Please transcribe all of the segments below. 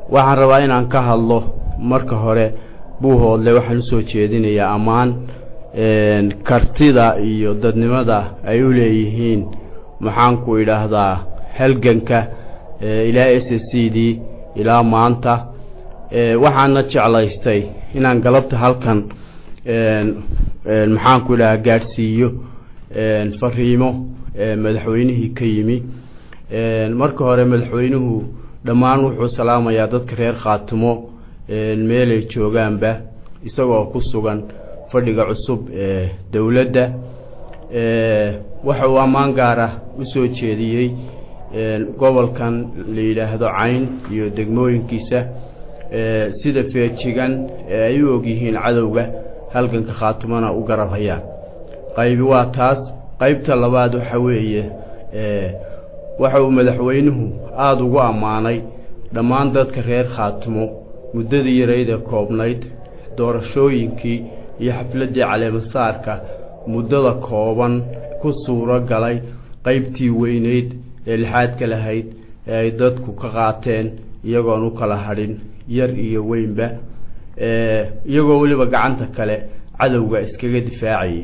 waxaan rabaa inaan ka hadlo marka hore buuhoodle waxaan soo jeedinayaa amaan kartida iyo dadnimada ay u leeyihiin maxaan ku idhaahdaa halganka ilaa SSCD ilaa maanta waxaana jeclaystay inaan galabta halkan maxaan ku idhaahdaa gaarsiiyo fariimo madaxweynihii ka yimi marka hore madaxweynuhu dhammaan wuxuu salaamayaa dadka reer Khaatumo meel ay joogaanba isagoo ku sugan fadhiga cusub ee dawladda waxa uu amaan gaar ah u soo jeediyay gobolkan la yiraahdo Cayn iyo degmooyinkiisa sida feejigan ay u og yihiin cadawga halganka Khaatumana u garabhayaan qayb waa taas qaybta labaad waxa weeye waxa uu madaxweynuhu aad ugu amaanay dhammaan dadka reer Khaatumo muddadii yareeyda koobnayd doorashooyinkii iyo xafladii caleemasaarka muddada kooban ku suuro galay qaybtii weyneyd ee lixaadka lahayd ee ay dadku ka qaateen iyagoon u kala hadhin yar iyo weynba iyagoo waliba gacanta kale cadawga iskaga difaacay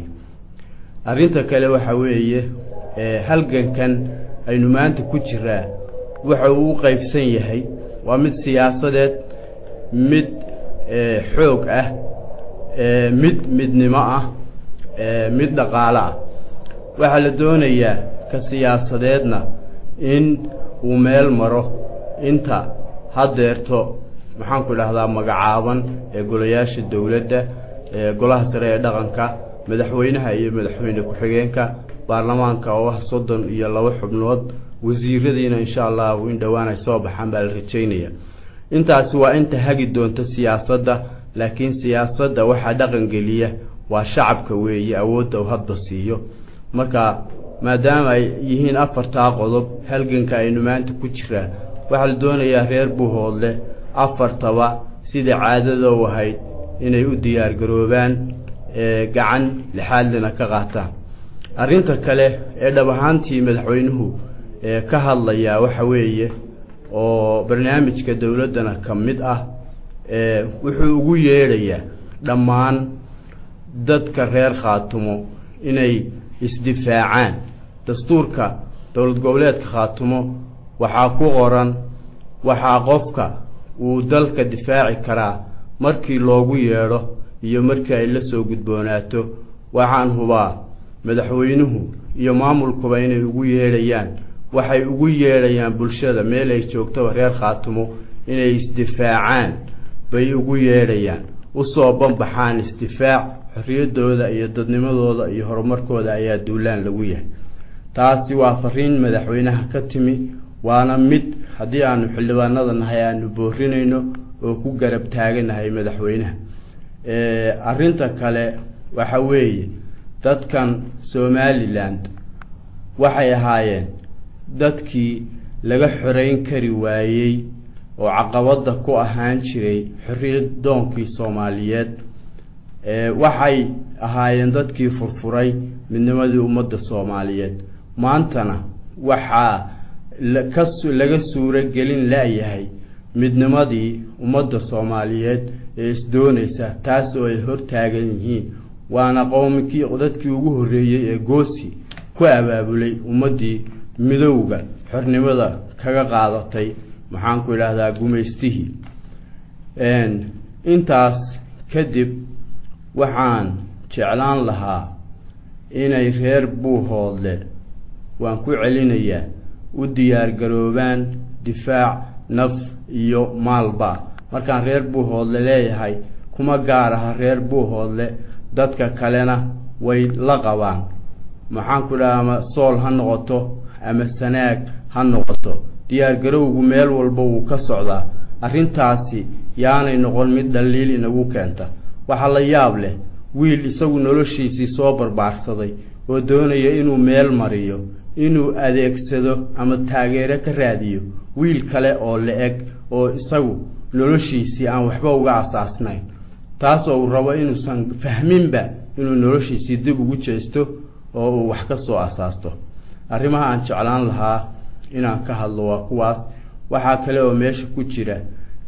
arinta kale waxa weeye halgankan aynu maanta ku jiraa waxa uu qaybsan yahay waa mid siyaasadeed mid xoog ah midnimo ah mid dhaqaale ah waxa la doonayaa ka siyaasadeedna in uu meel maro inta hadeerto maxaan ku idhaahdaa magacaaban ee golayaasha dawladda golaha sare ee dhaqanka madaxweynaha iyo madaxweyne ku-xigeenka baarlamaanka oo 32 xubnood wasiiradiina insha Allah in dhawaan ay soo baxaan baa la rajaynayaa intaas waa inta hagi doonta siyaasadda laakiin siyaasadda waxa dhaqan geliya waa shacabka weeye awoodda uu hadba siiyo marka maadaama ay yihiin afarta qodob halganka aynu maanta ku jiraa waxa la doonayaa reer Buuhoodle afartaba sida caadada u ahayd inay u diyaar garoobaan gacan lixaadna ka qaataan arinta kale ee dhabahaantii madaxweynuhu ka hadlaya waxa weeye oo barnaamijka dawladana kamid ah wuxuu ugu yeerayaa dhammaan dadka reer Khaatumo inay isdifaacaan dastuurka dawlad goboleedka Khaatumo waxa ku qoran waxa qofka uu dalka difaaci karaa markii loogu yeero iyo markii ay la soo gudboonaato waxaan hubaa madaxweynuhu iyo maamulkuba inay ugu yeerayaan waxay ugu yeerayaan bulshada meel ay joogto reer Khaatumo inay isdifaacaan bay ugu yeerayaan u soo banbaxaan isdifaac xorriyadooda iyo dadnimadooda iyo horumarkooda ayaa duulaan lagu yahay taasi waa fariin madaxweynaha ka timi waana mid hadii aanu xildhibaanada nahay aanu boorinayno oo ku garab taaganahay madaxweynaha arinta kale waxa weeye dadkan Somaliland waxay ahaayeen dadkii laga xoreyn kari waayay oo caqabada ku ahaan jiray xorriyad doonkii Soomaaliyeed waxay ahaayeen dadkii furfuray midnimadii ummadda Soomaaliyeed maantana waxa laga suura gelin laayahay midnimadii ummadda Soomaaliyeed ee isdoonaysa taas oo ay hortaagan yihiin waana qowmkii dadkii ugu horeeyay ee goosi ku abaabulay ummadii midowga xornimada kaga qaadatay maxaan ku ilaadaa gumeystihii intaas kadib waxaan jeclaan lahaa inay reer Buuhoodle waan ku celinayaa u diyaar garoobaan difaac naf iyo maalba markaan reer Buuhoodle leeyahay kuma gaar ah reer Buuhoodle dadka kalena way la qabaan maxaan ku ilaadaa sool ha noqoto ama sanaag ha noqoto diyaar garowgu meel walba uu ka socdaa arintaasi yaanay noqon mid dhaliil inagu keenta waxa la yaab leh wiil isagu noloshiisii soo barbaarsaday oo doonaya inuu meel mariyo inuu adeegsado ama taageero ka raadiyo wiil kale oo leeg oo isagu noloshiisii aan waxba uga asaasnayn taas oo rabo inuu san fahminba inuu noloshiisii dib ugu jeesto oo uu wax ka soo asaasto arrimaha aan jeclaan lahaa inaan ka hadlo waa kuwaas waxa kale oo meesha ku jira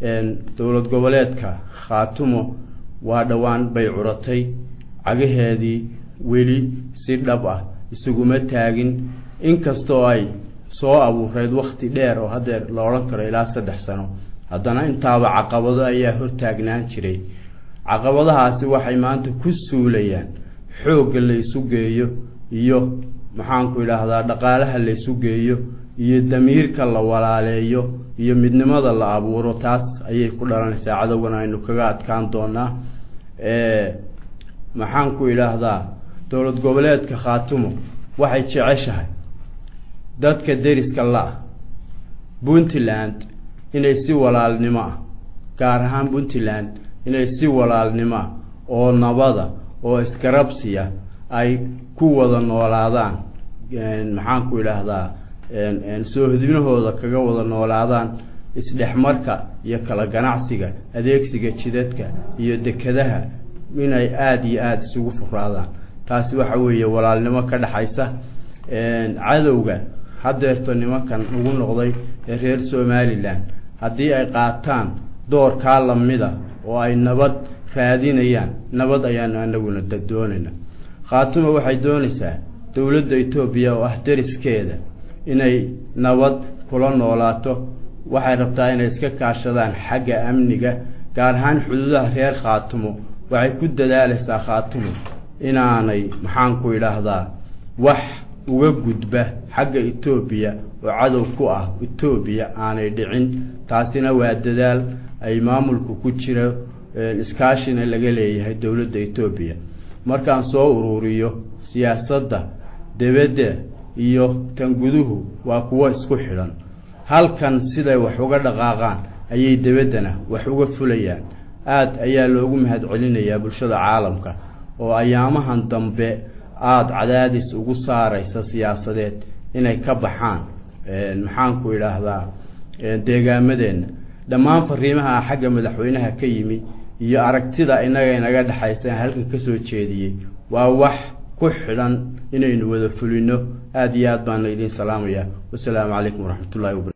dowlad goboleedka Khaatumo waa dhawaan bay curatay cagaheedii weli si dhab ah isuguma taagin inkastoo ay soo abuureed waqti dheer oo hadeer la oran karo ilaa 3 sano haddana intaaba caqabado ayaa hortaagnaan jiray caqabadahaasi waxay maanta ku suulayaan xoog la isu geeyo iyo maxaan ku ilaahdaa dhaqaalaha la isu geeyo iyo damiirka la walaaleeyo iyo midnimada la abuuro taas ayay ku dhalanaysaa cadawgana aynu kaga adkaan doonaa maxaan ku ilaahdaa dowlad goboleedka Khaatumo waxay jeceshahay dadka deriska la Puntland inay si walaalnimo gaar ahaan Puntland inay si walaalnimo oo nabada oo iskarabsiya ay ku wada noolaadaan maxaan ku ilaahdaa soo hodinahooda kaga wada noolaadaan isdhexmarka iyo kala ganacsiga adeegsiga jidadka iyo dekadaha inay aad iyo aad isugu furaadaan taasi waxa weeye walaalnimo ka dhaxaysa cadawga hadeerto nimankan ugu noqday reer Somaliland haddii ay qaataan door ka lamida oo ay nabad raadinayaan nabad ayaan anaguna doonayna Khaatumo waxay doonaysaa dawladda Itoobiya oo ah deriskeeda inay nabad kula noolaato waxay rabtaa inay iska kaashadaan xagga amniga gaar ahaan xuduudaha reer Khaatumo waxay ku dadaalaysaa Khaatumo inaanay maxaan ku ilaahdaa wax uga gudba xagga Itoobiya oo cadow ku ah Itoobiya aanay dhicin taasina waa dadaal ay maamulku ku jiro iskaashina laga leeyahay dawladda Itoobiya markaan soo ururiyo siyaasadda dawladda iyo tan guduhu waa kuwa isku xiran halkan siday wax uga dhaqaaqaan ayay dawladana wax uga fulayaan aad ayaa loogu mahad celinayaa bulshada caalamka oo ayaamahan dambe aad cadaadis ugu saaraysa siyaasadeed inay ka baxaan maxaan ku ilaahdaa deegaamadeenna dhammaan fariimaha xagga madaxweynaha ka yimi iyo aragtida inaga dhaxaysa halka ka soo jeediyay waa wax ku xiran inaynu wada fulino aad iyo aad baan idin salaamaya wassalaamu calaykum waraxmatullaahi wabarakaatuh